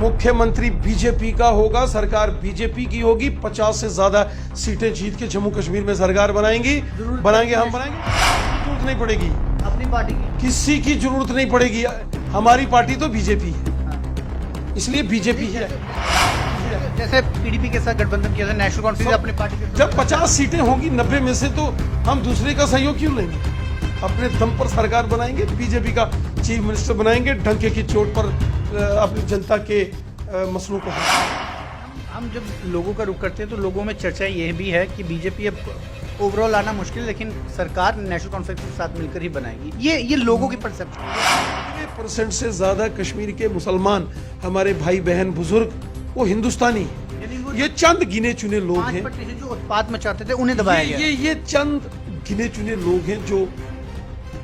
मुख्यमंत्री बीजेपी का होगा, सरकार बीजेपी की होगी, 50 से ज्यादा सीटें जीत के जम्मू कश्मीर में सरकार बनाएंगे, हम बनाएंगे। जरूरत नहीं पड़ेगी अपनी पार्टी की, किसी की जरूरत नहीं पड़ेगी। हमारी पार्टी तो बीजेपी है, इसलिए बीजेपी है। जैसे पीडीपी के साथ गठबंधन किया था, नेशनल कॉन्फ्रेंस अपनी पार्टी के, जब 50 सीटें होंगी 90 में से, तो हम दूसरे का सहयोग क्यों लेंगे? अपने दम पर सरकार बनाएंगे, बीजेपी का चीफ मिनिस्टर बनाएंगे, डंके की चोट पर अपनी जनता के मसलों को। हम जब लोगों का रुख करते हैं तो लोगों में चर्चा यह भी है कि बीजेपी अब ओवरऑल आना मुश्किल है, लेकिन सरकार नेशनल कॉन्फ्रेंस के साथ मिलकर ही बनाएगी। ये लोगों की परसेप्शन। % से ज्यादा कश्मीर के मुसलमान हमारे भाई बहन बुजुर्ग वो हिंदुस्तानी, ये चंद गिने चुने लोग हैं जो उत्पात मचाते थे उन्हें दबाया गया। ये चंद गिने चुने लोग हैं जो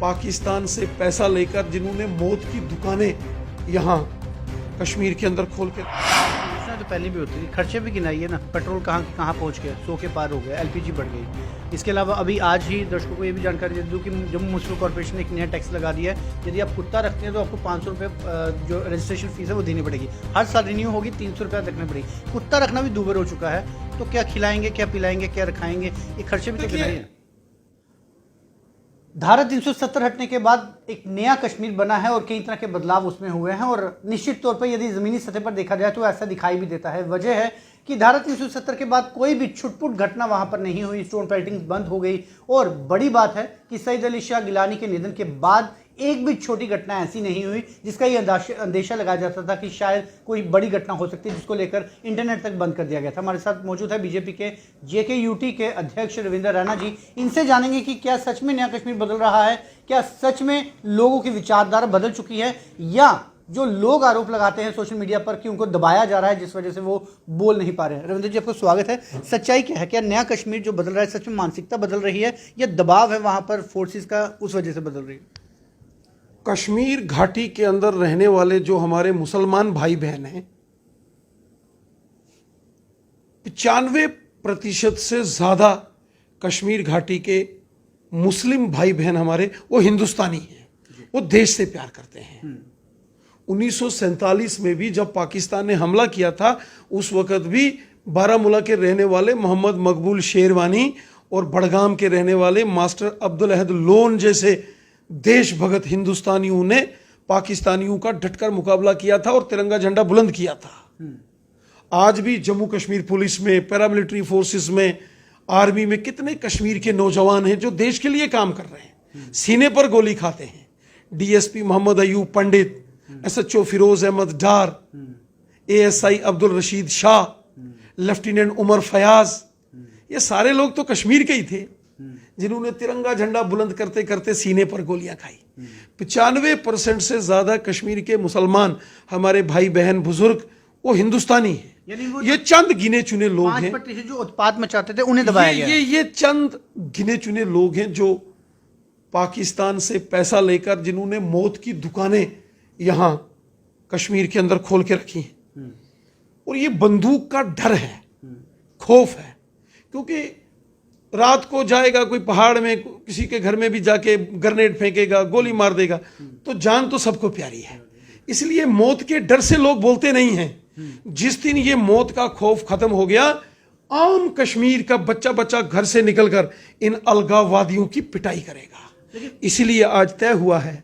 पाकिस्तान से पैसा लेकर, जिन्होंने मौत की दुकानें यहाँ कश्मीर के अंदर खोल के। तो पहले भी होती थी, खर्चे भी गिनाइए ना, पेट्रोल कहाँ पहुँच गया, 100 के पार हो गया, एलपीजी बढ़ गई। इसके अलावा अभी आज ही दर्शकों को ये भी जानकारी दे दूँ कि जम्मू म्युनिसिपल कॉर्पोरेशन ने एक नया टैक्स लगा दिया है। यदि आप कुत्ता रखते हैं तो आपको 500 रुपये जो रजिस्ट्रेशन फीस है वो देनी पड़ेगी, हर साल रिन्यू होगी, 300 रुपये रखनी पड़ेगी। कुत्ता रखना भी दूभर हो चुका है, तो क्या खिलाएंगे, क्या पिलाएंगे, क्या रखाएंगे, ये खर्चे भी तो गिनाइए। धारा 370 हटने के बाद एक नया कश्मीर बना है और कई तरह के बदलाव उसमें हुए हैं, और निश्चित तौर पर यदि जमीनी सतह पर देखा जाए तो ऐसा दिखाई भी देता है। वजह है कि धारा 370 के बाद कोई भी छुटपुट घटना वहां पर नहीं हुई, स्टोन पेल्टिंग बंद हो गई, और बड़ी बात है कि सईद अली शाह गिलानी के निधन के बाद एक भी छोटी घटना ऐसी नहीं हुई जिसका ये अंदेशा लगाया जाता था कि शायद कोई बड़ी घटना हो सकती है, जिसको लेकर इंटरनेट तक बंद कर दिया गया था। हमारे साथ मौजूद है बीजेपी के JKUT के अध्यक्ष रविंद्र रैना जी। इनसे जानेंगे कि क्या सच में नया कश्मीर बदल रहा है, क्या सच में लोगों की विचारधारा बदल चुकी है, या जो लोग आरोप लगाते हैं सोशल मीडिया पर कि उनको दबाया जा रहा है जिस वजह से वो बोल नहीं पा रहे हैं। रविंद्र जी, आपका स्वागत है। सच्चाई क्या है? क्या नया कश्मीर जो बदल रहा है सच में मानसिकता बदल रही है, या दबाव है वहां पर फोर्सेस का, उस वजह से बदल रही है? कश्मीर घाटी के अंदर रहने वाले जो हमारे मुसलमान भाई बहन हैं, 95% से ज्यादा कश्मीर घाटी के मुस्लिम भाई बहन हमारे वो हिंदुस्तानी हैं, वो देश से प्यार करते हैं। 1947 में भी जब पाकिस्तान ने हमला किया था, उस वक्त भी बारामूला के रहने वाले मोहम्मद मकबूल शेरवानी और बड़गाम के रहने वाले मास्टर अब्दुल अहद लोन जैसे देश भगत हिंदुस्तानियों ने पाकिस्तानियों का डटकर मुकाबला किया था और तिरंगा झंडा बुलंद किया था। आज भी जम्मू कश्मीर पुलिस में, पैरामिलिट्री फोर्सेस में, आर्मी में कितने कश्मीर के नौजवान हैं जो देश के लिए काम कर रहे हैं, सीने पर गोली खाते हैं। DSP मोहम्मद अयूब पंडित, SHO Firoz Ahmad Dar, ASI Abdul Rashid Shah, lieutenant Umar Fayaz, ये सारे लोग तो कश्मीर के ही थे जिन्होंने तिरंगा झंडा बुलंद करते करते सीने पर गोलियां खाई। 95% से ज्यादा कश्मीर के मुसलमान हमारे भाई बहन बुजुर्ग वो हिंदुस्तानी हैं, ये चंद गिने चुने लोग हैं जो उत्पात मचाते थे उन्हें दबाया गया। ये चंद गिने चुने लोग हैं जो पाकिस्तान से पैसा लेकर, जिन्होंने मौत की दुकानें यहां कश्मीर के अंदर खोल के रखी हैं, और ये बंदूक का डर है, खौफ है, क्योंकि रात को जाएगा कोई पहाड़ में, किसी के घर में भी जाके ग्रेनेड फेंकेगा, गोली मार देगा, तो जान तो सबको प्यारी है, इसलिए मौत के डर से लोग बोलते नहीं हैं। जिस दिन ये मौत का खौफ खत्म हो गया, आम कश्मीर का बच्चा बच्चा घर से निकलकर इन अलगाववादियों की पिटाई करेगा। इसलिए आज तय हुआ है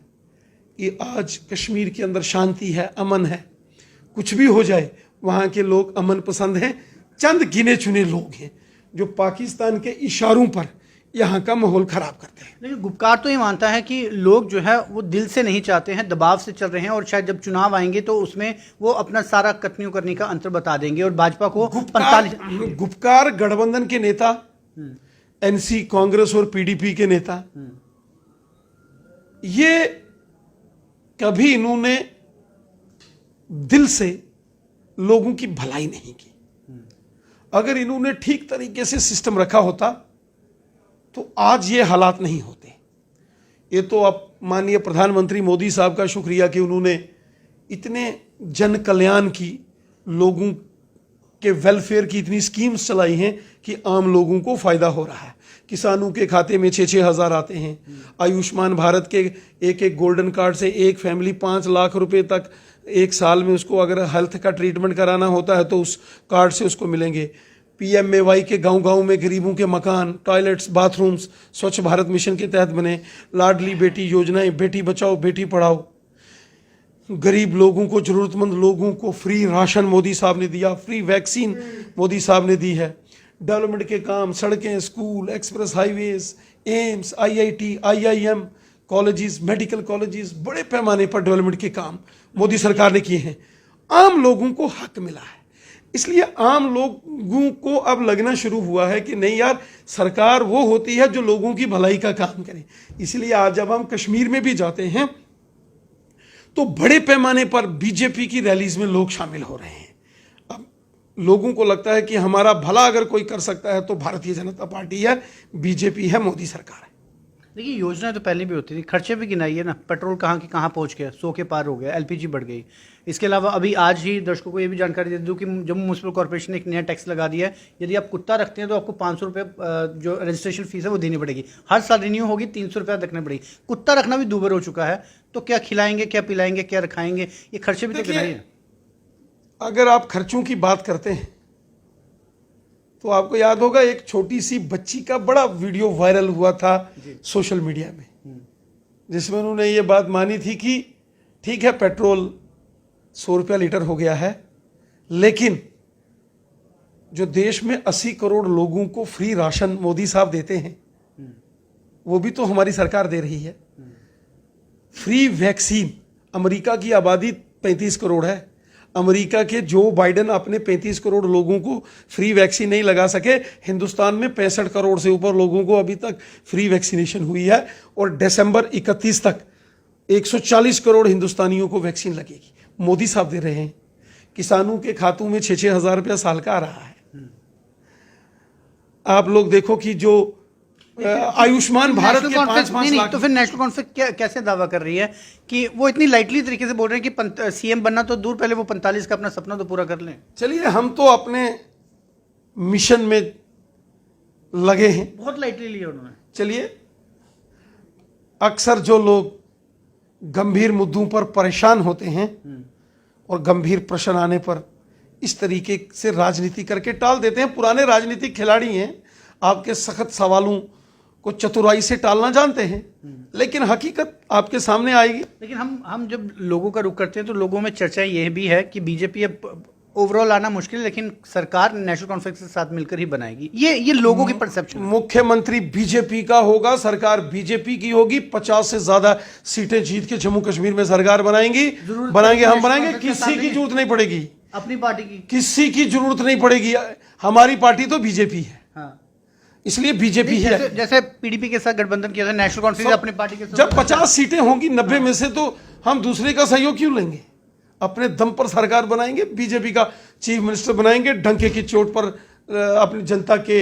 कि आज कश्मीर के अंदर शांति है, अमन है, कुछ भी हो जाए वहां के लोग अमन पसंद हैं। चंद गिने चुने लोग हैं जो पाकिस्तान के इशारों पर यहाँ का माहौल खराब करते हैं। लेकिन गुपकार तो ये मानता है कि लोग जो है वो दिल से नहीं चाहते हैं, दबाव से चल रहे हैं, और शायद जब चुनाव आएंगे तो उसमें वो अपना सारा कटनी करने का अंतर बता देंगे और भाजपा को 45। गुपकार गठबंधन के नेता, NC कांग्रेस और PDP के नेता, ये कभी इन्होंने दिल से लोगों की भलाई नहीं की। अगर इन्होंने ठीक तरीके से सिस्टम रखा होता तो आज ये हालात नहीं होते। ये तो आप माननीय प्रधानमंत्री मोदी साहब का शुक्रिया कि उन्होंने इतने जन कल्याण की, लोगों के वेलफेयर की इतनी स्कीम्स चलाई हैं कि आम लोगों को फायदा हो रहा है। किसानों के खाते में 6-6 हज़ार आते हैं। आयुष्मान भारत के एक गोल्डन कार्ड से एक फैमिली 5 लाख रुपए तक एक साल में उसको अगर हेल्थ का ट्रीटमेंट कराना होता है तो उस कार्ड से उसको मिलेंगे। PMAY के गांव-गांव में गरीबों के मकान, टॉयलेट्स, बाथरूम्स स्वच्छ भारत मिशन के तहत बने। लाडली बेटी योजनाएं, बेटी बचाओ बेटी पढ़ाओ, गरीब लोगों को, जरूरतमंद लोगों को फ्री राशन मोदी साहब ने दिया, फ्री वैक्सीन मोदी साहब ने दी है। डेवलपमेंट के काम, सड़कें, school, express highways, AIIMS, IIT, IIM colleges, medical colleges, बड़े पैमाने पर डेवलपमेंट के काम मोदी सरकार ने किए हैं। आम लोगों को हक मिला है, इसलिए आम लोगों को अब लगना शुरू हुआ है कि नहीं यार, सरकार वो होती है जो लोगों की भलाई का काम करे। इसलिए आज जब हम कश्मीर में भी जाते हैं तो बड़े पैमाने पर बीजेपी की रैलीज में लोग शामिल हो रहे हैं। अब लोगों को लगता है कि हमारा भला अगर कोई कर सकता है तो भारतीय जनता पार्टी है, बीजेपी है, मोदी सरकार है। देखिए, योजना तो पहले भी होती थी, खर्चे भी गिनाइए ना। पेट्रोल कहाँ की कहाँ पहुँच गया, 100 के पार हो गया, LPG बढ़ गई। इसके अलावा अभी आज ही दर्शकों को ये भी जानकारी दे दूँ कि जम्मू म्यूनसिपल कॉर्पोरेशन ने एक नया टैक्स लगा दिया है। यदि आप कुत्ता रखते हैं तो आपको 500 रुपये जो रजिस्ट्रेशन फीस है वो देनी पड़ेगी। हर साल रिन्यू होगी, 300 रुपया रखना पड़ेगी। कुत्ता रखना भी दूभर हो चुका है, तो क्या खिलाएंगे, क्या पिलाएंगे, क्या रखाएंगे, ये खर्चे भी तो गिनाइए। अगर आप खर्चों की बात करते हैं तो आपको याद होगा एक छोटी सी बच्ची का बड़ा वीडियो वायरल हुआ था सोशल मीडिया में, जिसमें उन्होंने ये बात मानी थी कि ठीक है पेट्रोल 100 रुपया लीटर हो गया है, लेकिन जो देश में 80 करोड़ लोगों को फ्री राशन मोदी साहब देते हैं वो भी तो हमारी सरकार दे रही है। फ्री वैक्सीन, अमेरिका की आबादी 35 करोड़ है, अमेरिका के जो बाइडेन अपने 35 करोड़ लोगों को फ्री वैक्सीन नहीं लगा सके, हिंदुस्तान में 65 करोड़ से ऊपर लोगों को अभी तक फ्री वैक्सीनेशन हुई है और दिसंबर 31 तक 140 करोड़ हिंदुस्तानियों को वैक्सीन लगेगी। मोदी साहब दे रहे हैं। किसानों के खातों में 6-6 हज़ार रुपया साल का आ रहा है। आप लोग देखो कि जो आयुष्मान भारत के 5-5 लाख, तो फिर नेशनल कॉन्फ्रेंस कैसे दावा कर रही है कि वो इतनी लाइटली तरीके से बोल रहे हैं कि CM बनना तो दूर, पहले वो 45 का अपना सपना तो पूरा कर लें। चलिए, हम तो अपने मिशन में लगे हैं। बहुत लाइटली लिया उन्होंने। चलिए, अक्सर जो लोग गंभीर मुद्दों पर परेशान होते हैं और गंभीर प्रश्न आने पर इस तरीके से राजनीति करके टाल देते हैं। पुराने राजनीतिक खिलाड़ी हैं, आपके सख्त सवालों को चतुराई से टालना जानते हैं, लेकिन हकीकत आपके सामने आएगी। लेकिन हम जब लोगों का रुख करते हैं तो लोगों में चर्चा यह भी है कि बीजेपी अब ओवरऑल आना मुश्किल है, लेकिन सरकार नेशनल कॉन्फ्रेंस के साथ मिलकर ही बनाएगी। ये लोगों की परसेप्शन। मुख्यमंत्री बीजेपी का होगा, सरकार बीजेपी की होगी, 50 से ज्यादा सीटें जीत के जम्मू कश्मीर में सरकार बनाएंगे, हम बनाएंगे। किसी की जरूरत नहीं पड़ेगी, अपनी पार्टी की किसी की जरूरत नहीं पड़ेगी। हमारी पार्टी तो बीजेपी है, इसलिए बीजेपी है। जैसे PDP के साथ गठबंधन किया था, नेशनल कॉन्फ्रेंस अपनी पार्टी के साथ। जब 50 सीटें होंगी 90 में से, तो हम दूसरे का सहयोग क्यों लेंगे? अपने दम पर सरकार बनाएंगे, बीजेपी का चीफ मिनिस्टर बनाएंगे, डंके की चोट पर अपनी जनता के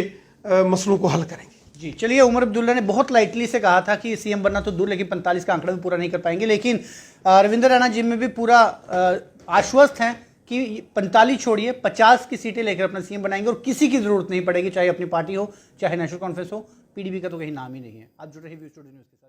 मसलों को हल करेंगे। जी चलिए, उमर अब्दुल्ला ने बहुत लाइटली से कहा था कि CM बनना तो दूर, लेकिन 45 का आंकड़ा भी पूरा नहीं कर पाएंगे। लेकिन रविंद्र रैना जी में भी पूरा आश्वस्त हैं कि 45 छोड़िए, 50 की सीटें लेकर अपना CM बनाएंगे और किसी की जरूरत नहीं पड़ेगी, चाहे अपनी पार्टी हो, चाहे नेशनल कॉन्फ्रेंस हो। PDP का तो कहीं नाम ही नहीं है। आप जुड़ रहे व्यू स्टूडियो न्यूज़ के साथ।